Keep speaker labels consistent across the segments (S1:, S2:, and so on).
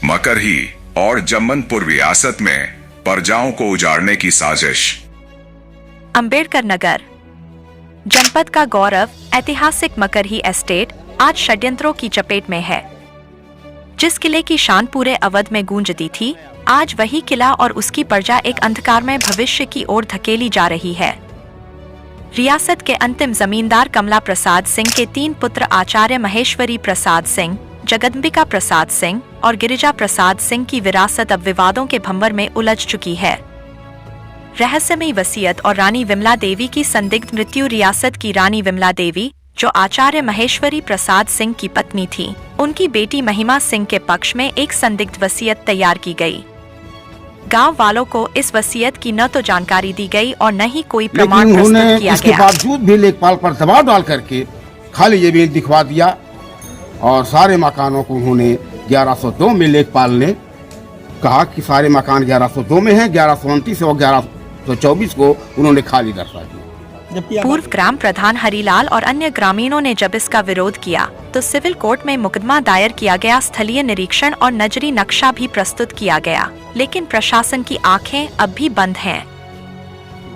S1: मकरही और जम्मनपुर रियासत में प्रजाओं को उजाड़ने की साजिश।
S2: अंबेडकर नगर जनपद का गौरव ऐतिहासिक मकरही एस्टेट आज षड्यंत्रों की चपेट में है। जिस किले की शान पूरे अवध में गूंजती थी, आज वही किला और उसकी प्रजा एक अंधकारमय भविष्य की ओर धकेली जा रही है। रियासत के अंतिम जमींदार कमला प्रसाद सिंह के 3 पुत्र आचार्य महेश्वरी प्रसाद सिंह, जगदम्बिका प्रसाद सिंह और गिरिजा प्रसाद सिंह की विरासत अब विवादों के भंवर में उलझ चुकी है। रहस्यमयी वसीयत और रानी विमला देवी की संदिग्ध मृत्यु। रियासत की रानी विमला देवी, जो आचार्य महेश्वरी प्रसाद सिंह की पत्नी थी, उनकी बेटी महिमा सिंह के पक्ष में एक संदिग्ध वसीयत तैयार की गई। गांव वालों को इस वसीयत की न तो जानकारी दी गई और न ही कोई प्रमाण प्रस्तुत किया
S3: इसके
S2: गया।
S3: बावजूद भी लेखपाल पर दबाव डाल करके खाली जमीन दिखवा दिया और सारे मकानों को उन्होंने 1102 में लेखपाल ने कहा कि सारे मकान 1102 में हैं, 1129 और 1124 को उन्होंने खाली दर्शा दिया।
S2: पूर्व ग्राम प्रधान हरिलाल और अन्य ग्रामीणों ने जब इसका विरोध किया तो सिविल कोर्ट में मुकदमा दायर किया गया। स्थलीय निरीक्षण और नजरी नक्शा भी प्रस्तुत किया गया, लेकिन प्रशासन की आंखें अब भी बंद हैं।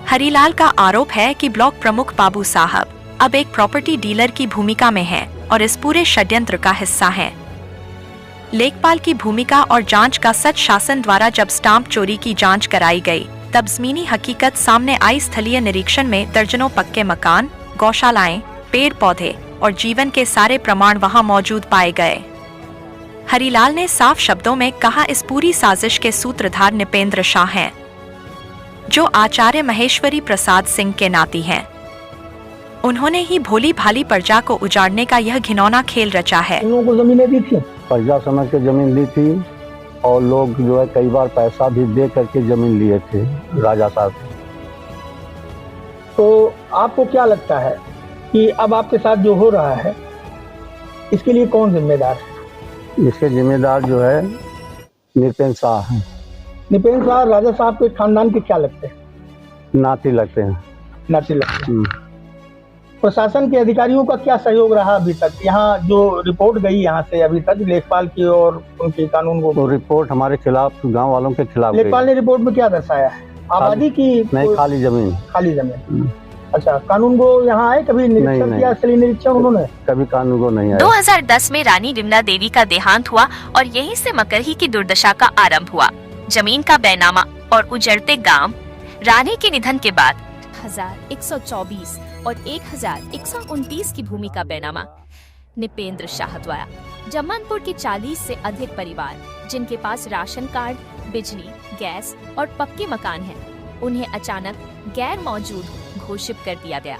S2: हरिलाल का आरोप है कि ब्लॉक प्रमुख बाबू साहब अब एक प्रॉपर्टी डीलर की भूमिका में हैं और इस पूरे षड्यंत्र का हिस्सा हैं। लेखपाल की भूमिका और जांच का सच शासन द्वारा जब स्टाम्प चोरी की जांच कराई गई, तब ज़मीनी हकीकत सामने आई। स्थलीय निरीक्षण में दर्जनों पक्के मकान, गौशालाएं, पेड़ पौधे और जीवन के सारे प्रमाण वहां मौजूद पाए गए। हरिलाल ने साफ शब्दों में कहा, इस पूरी साजिश के सूत्रधार नृपेंद्र शाह हैं, जो आचार्य महेश्वरी प्रसाद सिंह के नाती हैं। उन्होंने ही भोली भाली प्रजा को उजाड़ने का यह घिनौना खेल रचा है।
S4: इन लोगों को जमीनें दी थी,
S5: प्रजा समझ के जमीन ली थी और लोग जो है कई बार पैसा भी दे करके जमीन लिए थे राजा साहब।
S4: तो आपको क्या लगता है कि अब आपके साथ जो हो रहा है, इसके लिए कौन जिम्मेदार है?
S5: इसके जिम्मेदार जो है नृपेंद्र शाह हैं।
S4: नृपेंद्र शाह राजा साहब के खानदान के क्या लगते हैं?
S5: नाती लगते हैं।
S4: नाती लगते हैं। प्रशासन के अधिकारियों का क्या सहयोग रहा अभी तक? यहाँ जो रिपोर्ट गई यहाँ से अभी तक लेखपाल की और उनके कानून को,
S5: तो रिपोर्ट हमारे खिलाफ, गांव वालों के खिलाफ।
S4: लेखपाल ने रिपोर्ट में क्या दर्शाया है? आबादी की
S5: नहीं, खाली जमीन।
S4: खाली जमीन। अच्छा, कानून को यहाँ आए कभी निरीक्षण किया? स्थलीय निरीक्षण उन्होंने
S5: कभी कानून को नहीं आया।
S6: 2010 में रानी विमला देवी का देहांत हुआ और यहीं से मकरही की दुर्दशा का आरंभ हुआ। जमीन का बैनामा और उजड़ते गांव। रानी के निधन के बाद 1124 और 1129 की भूमि का बैनामा नृपेंद्र शाह द्वारा। जम्मनपुर के 40 से अधिक परिवार, जिनके पास राशन कार्ड, बिजली, गैस और पक्के मकान हैं, उन्हें अचानक गैर मौजूद घोषित कर दिया गया।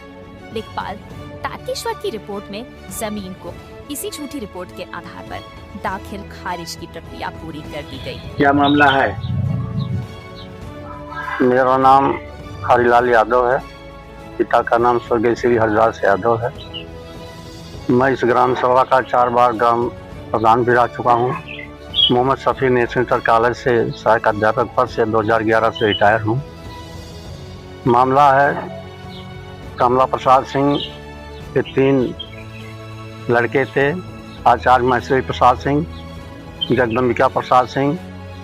S6: लेखपाल तारकेश्वर की रिपोर्ट में जमीन को इसी झूठी रिपोर्ट के आधार पर दाखिल खारिज की प्रक्रिया पूरी कर दी गई।
S7: क्या मामला है?
S5: मेरा नाम हरिलाल यादव है, पिता का नाम स्वर्गीय श्री हरिदास यादव है। मैं इस ग्राम सभा का 4 बार ग्राम प्रधान भी रह चुका हूँ। मोहम्मद शफी नेशनल कॉलेज से सहायक अध्यापक पद से 2011 से रिटायर हूँ। मामला है, कमला प्रसाद सिंह के 3 लड़के थे, आचार्य महेश्वरी प्रसाद सिंह, जगदम्बिका प्रसाद सिंह,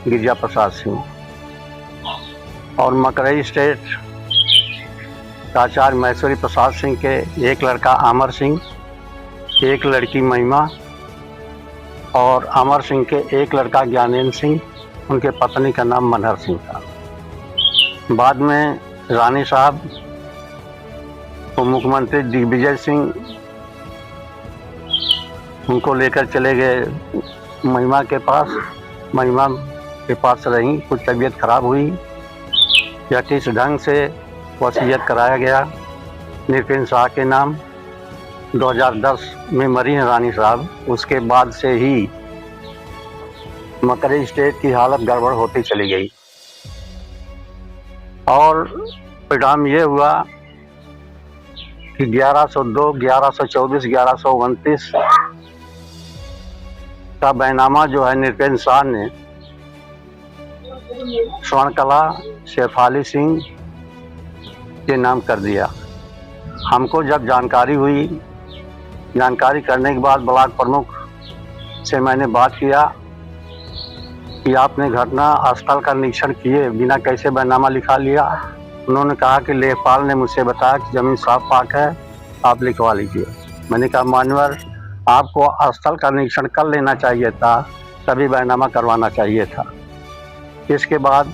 S5: गिरिजा प्रसाद सिंह। और मकरही स्टेट आचार्य महेश्वरी प्रसाद सिंह के एक लड़का अमर सिंह, एक लड़की महिमा और अमर सिंह के एक लड़का ज्ञानेंद्र सिंह, उनके पत्नी का नाम मनहर सिंह था। बाद में रानी साहब तो मुख्यमंत्री दिग्विजय सिंह उनको लेकर चले गए महिमा के पास। महिमा के पास रहीं, कुछ तबीयत खराब हुई या किस ढंग से वसीयत कराया गया नृपेंद्र शाह के नाम। 2010 में मरी हैं रानी साहब। उसके बाद से ही मकरही स्टेट की हालत गड़बड़ होती चली गई और परिणाम ये हुआ कि 1102, 1124, 1129 का बैनामा जो है नृपेंद्र शाह ने स्वर्णकला शेफाली सिंह के नाम कर दिया। हमको जब जानकारी हुई, जानकारी करने के बाद ब्लॉक प्रमुख से मैंने बात किया कि आपने घटना स्थल का निरीक्षण किए बिना कैसे बैनामा लिखा लिया। उन्होंने कहा कि लेखपाल ने मुझसे बताया कि ज़मीन साफ पाक है, आप लिखवा लीजिए। मैंने कहा मान्यवर, आपको स्थल का निरीक्षण कर लेना चाहिए था, तभी बैनामा करवाना चाहिए था। इसके बाद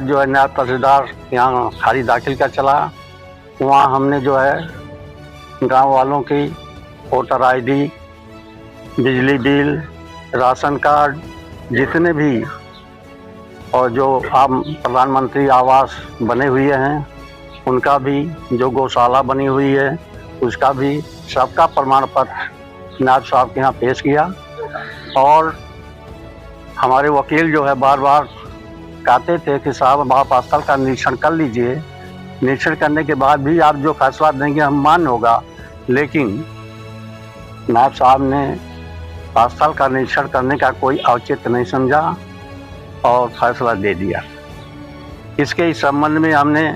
S5: जो है नायब तहसीलदार यहाँ खारिज दाखिल का चला। वहाँ हमने जो है गांव वालों की वोटर आईडी, बिजली बिल, राशन कार्ड, जितने भी और जो आप प्रधानमंत्री आवास बने हुए हैं उनका भी, जो गौशाला बनी हुई है उसका भी, सबका प्रमाण पत्र नायब साहब के यहाँ पेश किया। और हमारे वकील जो है बार बार कहते थे कि साहब आप स्थल का निरीक्षण कर लीजिए, निरीक्षण करने के बाद भी आप जो फैसला देंगे हम मान्य होगा। लेकिन नायब साहब ने स्थल का निरीक्षण करने का कोई औचित्य नहीं समझा और फैसला दे दिया। इसके इस संबंध में हमने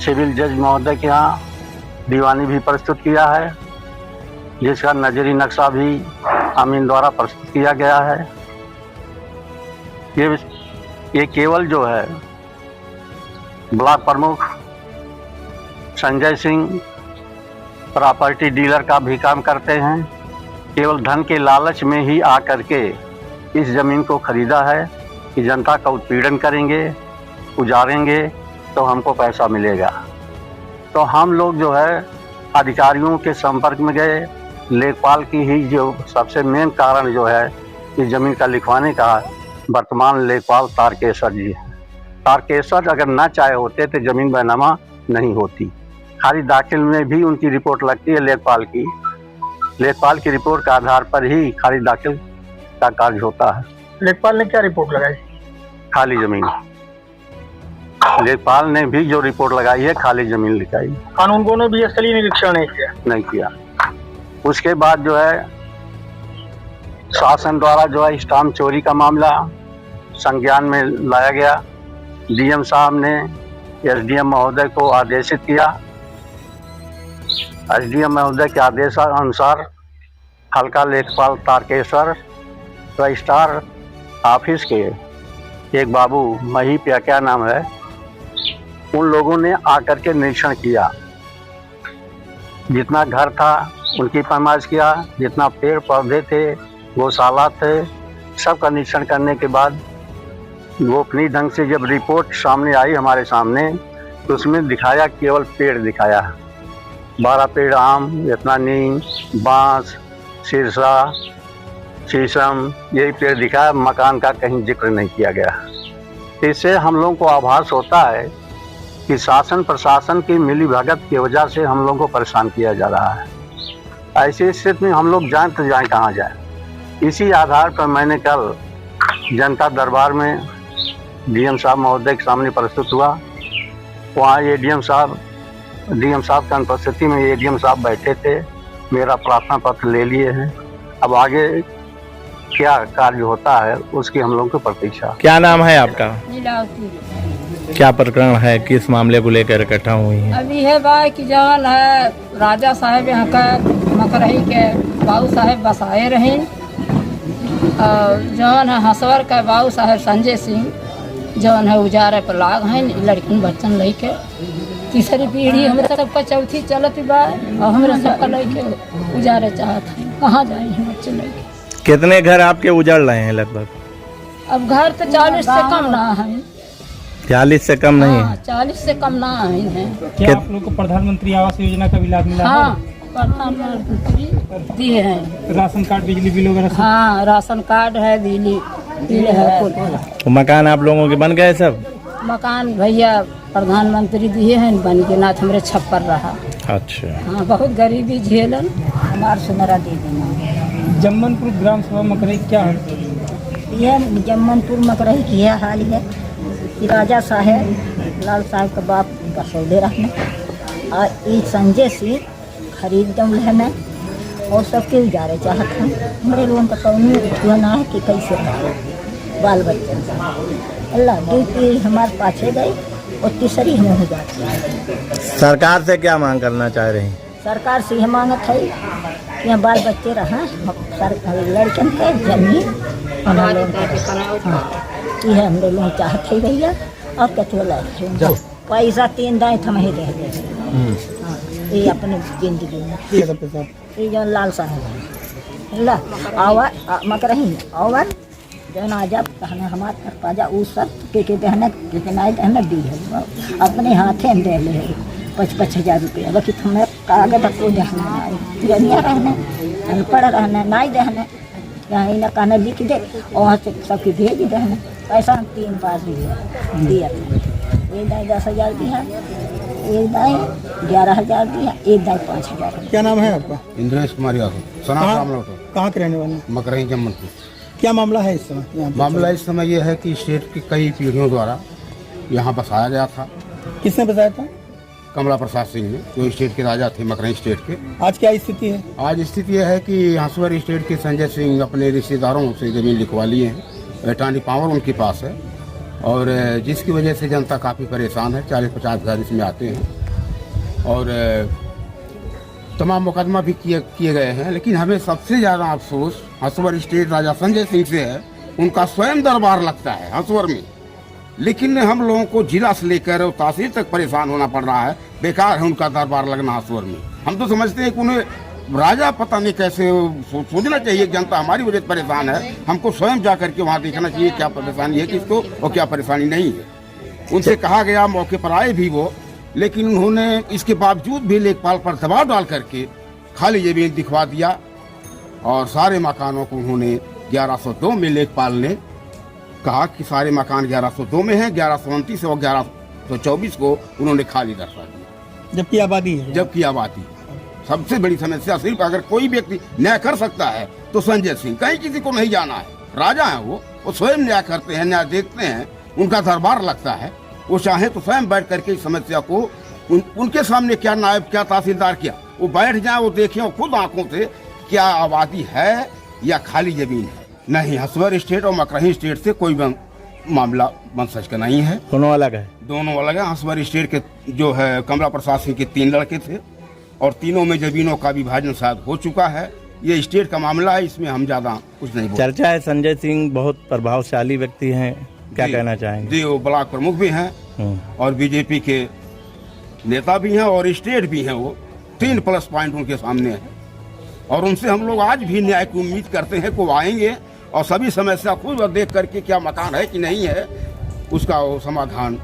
S5: सिविल जज महोदय के यहाँ दीवानी भी प्रस्तुत किया है, जिसका नजरी नक्शा भी अमीन द्वारा प्रस्तुत किया गया है। ये केवल जो है ब्लॉक प्रमुख संजय सिंह प्रॉपर्टी डीलर का भी काम करते हैं। केवल धन के लालच में ही आकर के इस ज़मीन को खरीदा है कि जनता का उत्पीड़न करेंगे, उजाड़ेंगे तो हमको पैसा मिलेगा। तो हम लोग जो है अधिकारियों के संपर्क में गए। लेखपाल की ही जो सबसे मेन कारण जो है इस ज़मीन का लिखवाने का वर्तमान लेखपाल तारकेश्वर जी है। तारकेश्वर अगर ना चाहे होते तो ज़मीन बैनामा नहीं होती। खारिज दाखिल में भी उनकी रिपोर्ट लगती है लेखपाल की। लेखपाल की रिपोर्ट के आधार पर ही खारिज दाखिल का कार्य होता है।
S4: लेखपाल ने क्या रिपोर्ट लगाई?
S5: खाली ज़मीन। लेखपाल ने भी जो रिपोर्ट लगाई है खाली ज़मीन लिखाई।
S4: कानूनगो ने भी स्थलीय निरीक्षण नहीं किया।
S5: उसके बाद जो है शासन द्वारा जो है स्टाम्प चोरी का मामला संज्ञान में लाया गया। डीएम साहब ने एसडीएम महोदय को आदेशित किया। एसडीएम महोदय के आदेशानुसार हल्का लेखपाल तारकेश्वर रजिस्ट्रार ऑफिस के एक बाबू मही पे क्या नाम है, उन लोगों ने आकर के निरीक्षण किया। जितना घर था उनकी पैमाइश किया, जितना पेड़ पौधे थे, गौशाला थे, सबका निरीक्षण करने के बाद गोपनीय ढंग से जब रिपोर्ट सामने आई हमारे सामने तो उसमें दिखाया, केवल पेड़ दिखाया। 12 पेड़ आम, इतना नीम, बांस, सिरसा, शीशम, यही पेड़ दिखाया। मकान का कहीं जिक्र नहीं किया गया। इससे हम लोगों को आभास होता है कि शासन प्रशासन की मिलीभगत की वजह से हम लोगों को परेशान किया जा रहा है। ऐसी स्थिति में हम लोग जाएं तो जाएं कहाँ जाएं। इसी आधार पर मैंने कल जनता दरबार में डीएम साहब महोदय के सामने प्रस्तुत हुआ। वहाँ डीएम साहब की अनुपस्थिति में एडीएम साहब बैठे थे। मेरा प्रार्थना पत्र ले लिए हैं। अब आगे क्या कार्य होता है उसकी हम लोगों को प्रतीक्षा।
S7: क्या नाम है आपका? क्या प्रकरण है, किस मामले को लेकर इकट्ठा हुई है?
S8: अभी है भाई कि जहाँ है राजा साहब यहाँ का मकरही के बाबू साहब बसाए रहे, जौन है हंसवर का बाबू साहब संजय सिंह जौन है उजारे पर लाग हैं। लड़किन बच्चन लेके तीसरी पीढ़ी हमारे सबका चौथी चलती बा और हमारे सबका लेके उजारे चाहत हैं। कहाँ जाए हैं बच्चे लेके?
S7: कितने घर आपके उजड़ रहे हैं लगभग?
S8: अब घर तो 40 से कम ना है।
S7: 40 से कम नहीं है?
S8: 40 से कम ना है।
S9: क्या आप लोग को प्रधानमंत्री आवास योजना का भी लाभ मिला?
S8: हाँ, प्रधानमंत्री दिए हैं।
S9: राशन कार्ड, बिजली बिल वगैरह?
S8: हाँ, राशन कार्ड है, बिजली बिल है, कुल।
S7: तो मकान आप लोगों के बन गए सब?
S8: मकान भैया प्रधानमंत्री दिए हैं, बन के नाथ हमारे छप्पर रहा।
S7: अच्छा।
S8: हाँ, बहुत गरीबी झेलन हमारे सुनरा दे देना।
S9: जम्मनपुर ग्राम सभा मकरई क्या है?
S8: यह जम्मनपुर मकरई की है हाल है कि राजा साहब लाल साहब का बाप बसौदे रहने और ये संजय सिंह खरीद दम लेना और सबके उजारे चाहत हैं। हमारे लोगों का कौन ना है कि कैसे रहे बाल बच्चन का। अल्लाह दो पीढ़ी हमारे पाछे गई और तीसरी हमें हो जाती है।
S7: सरकार से क्या मांग करना चाह रही हैं?
S8: सरकार से यह मांगत है यहाँ बाल बच्चे रहा लड़कन के जमीन ये हम लोग चाहते ही भैया और कथो लाए पैसा 3 दाएँ थम ही रह गए ये अपनी जिंदगी में ये जो लाल साहब ला आवा मकरही आवर जो ना जब कहना हमारे घर पाजा उस सब के बहने के नाई बहने दी है अपने हाथे में दे ले 5,000 रुपया बाकी हमें कागज तक को देखना नहीं जनिया रहने अनपढ़ रहने नाई देने यहाँ इन्हें कहना लिख दे वहाँ से सबके भेज देने पैसा 3 बार दिया एक दाई 10,000 दिया एक दाई 11,000 दिया एक दाई 5,000।
S9: क्या नाम है आपका?
S3: इंद्रेश कुमार यादव
S9: कहाँ के रहने वाले?
S3: मकरही जम्मनपुर।
S9: क्या मामला है इस समय?
S3: मामला इस समय यह है कि स्टेट की कई पीढ़ियों द्वारा यहाँ बसाया गया था।
S9: किसने बताया था?
S3: कमला प्रसाद सिंह ने, जो स्टेट के राजा थे मकरही स्टेट के।
S9: आज क्या स्थिति है?
S3: आज स्थिति यह है कि हंसवर स्टेट के संजय सिंह अपने रिश्तेदारों से जमीन लिखवा लिए हैं। टानी पावर उनके पास है और जिसकी वजह से जनता काफ़ी परेशान है। 40-50 घर इसमें आते हैं और तमाम मुकदमा भी किए गए हैं। लेकिन हमें सबसे ज़्यादा अफसोस हंसवर स्टेट राजा संजय सिंह से है। उनका स्वयं दरबार लगता है हंसवर में, लेकिन हम लोगों को जिला से लेकर तहसील तक परेशान होना पड़ रहा है। बेकार है उनका दरबार लगना हंसवर में। हम तो समझते हैं कि उन्हें राजा पता नहीं कैसे सोचना चाहिए। जनता हमारी वजह से परेशान है, हमको स्वयं जा करके वहाँ देखना चाहिए क्या परेशानी है किसको और क्या परेशानी नहीं है। उनसे कहा गया, मौके पर आए भी वो, लेकिन उन्होंने इसके बावजूद भी लेखपाल पर दबाव डाल करके खाली जमीन दिखवा दिया और सारे मकानों को उन्होंने 1102 में लेखपाल ने कहा कि सारे मकान 1102 में हैं, 1129 और 1124 को उन्होंने खाली दर्शा दिया।
S9: जबकि आबादी है।
S3: जबकि आबादी सबसे बड़ी समस्या सिर्फ अगर कोई व्यक्ति न्याय कर सकता है तो संजय सिंह, कहीं किसी को नहीं जाना है। राजा है वो स्वयं न्याय करते हैं, न्याय देखते हैं, उनका दरबार लगता है। वो चाहे तो स्वयं बैठ करके इस समस्या को उनके सामने क्या नायब क्या तहसीलदार क्या वो बैठ जाए, वो देखें और खुद आंखों से क्या आबादी है या खाली जमीन है। नहीं, हंसवर स्टेट और मकरही स्टेट से कोई मामला वंशज का नहीं है।
S7: दोनों अलग है।
S3: दोनों अलग है। हंसवर स्टेट के जो है कमला प्रसाद सिंह के 3 लड़के थे और तीनों में जमीनों का विभाजन शायद हो चुका है। ये स्टेट का मामला है, इसमें हम ज्यादा कुछ नहीं बोल।
S7: चर्चा है संजय सिंह बहुत प्रभावशाली व्यक्ति हैं, क्या कहना चाहेंगे?
S3: जी, वो ब्लॉक प्रमुख भी हैं और बीजेपी के नेता भी हैं और स्टेट भी हैं। वो 3 प्लस पॉइंट उनके सामने है और उनसे हम लोग आज भी न्याय की उम्मीद करते हैं को आएंगे और सभी समस्या खुद देख करके क्या मकान है कि नहीं है उसका वो समाधान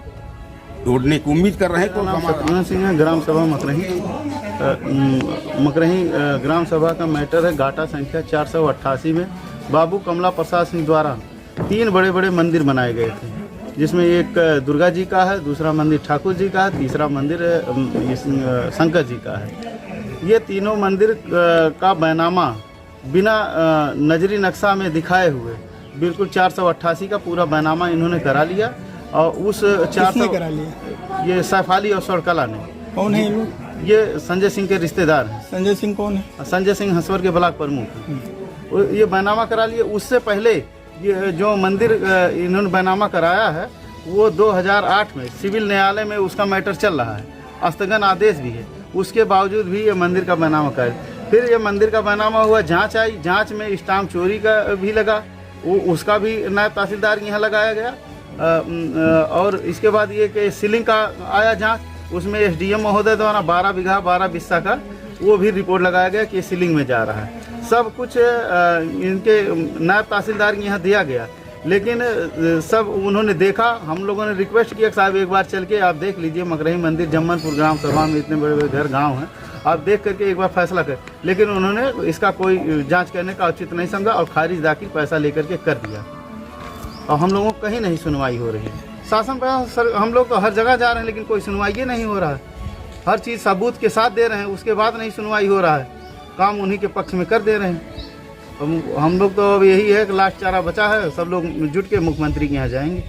S3: ढूंढने की उम्मीद कर रहे हैं। तो
S10: सत्यनारायण सिंह है, ग्राम सभा मकरही ग्राम सभा का मैटर है गाटा संख्या 488 में बाबू कमला प्रसाद सिंह द्वारा 3 बड़े बड़े मंदिर बनाए गए थे, जिसमें एक दुर्गा जी का है, दूसरा मंदिर ठाकुर जी का है, तीसरा मंदिर शंकर जी का है। ये तीनों मंदिर का बैनामा बिना नजरी नक्शा में दिखाए हुए बिल्कुल 488 का पूरा बैनामा इन्होंने करा लिया और उस 400 करा लिया। ये सैफाली और सड़कला ने।
S9: कौन है ये लोग?
S10: ये संजय सिंह के रिश्तेदार हैं।
S9: संजय सिंह कौन है?
S10: संजय सिंह हंसवर के ब्लॉक प्रमुख। ये बैनामा करा लिए। उससे पहले ये जो मंदिर इन्होंने बैनामा कराया है वो 2008 में सिविल न्यायालय में उसका मैटर चल रहा है, स्थगन आदेश भी है। उसके बावजूद भी ये मंदिर का बैनामा कर, फिर ये मंदिर का बैनामा हुआ, जांच आई, जांच में स्टाम्प चोरी का भी लगा, वो उसका भी नायब तहसीलदार यहाँ लगाया गया। और इसके बाद ये कि सीलिंग का आया जांच, उसमें एसडीएम महोदय द्वारा 12 बीघा 12 बिस्सा का वो भी रिपोर्ट लगाया गया कि सीलिंग में जा रहा है। सब कुछ इनके नायब तहसीलदार यहाँ दिया गया, लेकिन सब उन्होंने देखा। हम लोगों ने रिक्वेस्ट किया साहब एक बार चल के आप देख लीजिए मकरही मंदिर जम्मनपुर ग्राम सभा में इतने बड़े बड़े घर गांव हैं, आप देख करके एक बार फैसला कर, लेकिन उन्होंने इसका कोई जांच करने का उचित नहीं समझा और खारिज दाखिल पैसा लेकर के कर दिया। और हम लोगों को कहीं नहीं सुनवाई हो रही है। शासन पर हम लोग तो हर जगह जा रहे हैं लेकिन कोई सुनवाई ही नहीं हो रहा है। हर चीज़ सबूत के साथ दे रहे हैं, उसके बाद नहीं सुनवाई हो रहा है, काम उन्हीं के पक्ष में कर दे रहे हैं। हम लोग तो अब यही है कि लास्ट चारा बचा है, सब लोग जुट के मुख्यमंत्री के यहाँ जाएंगे।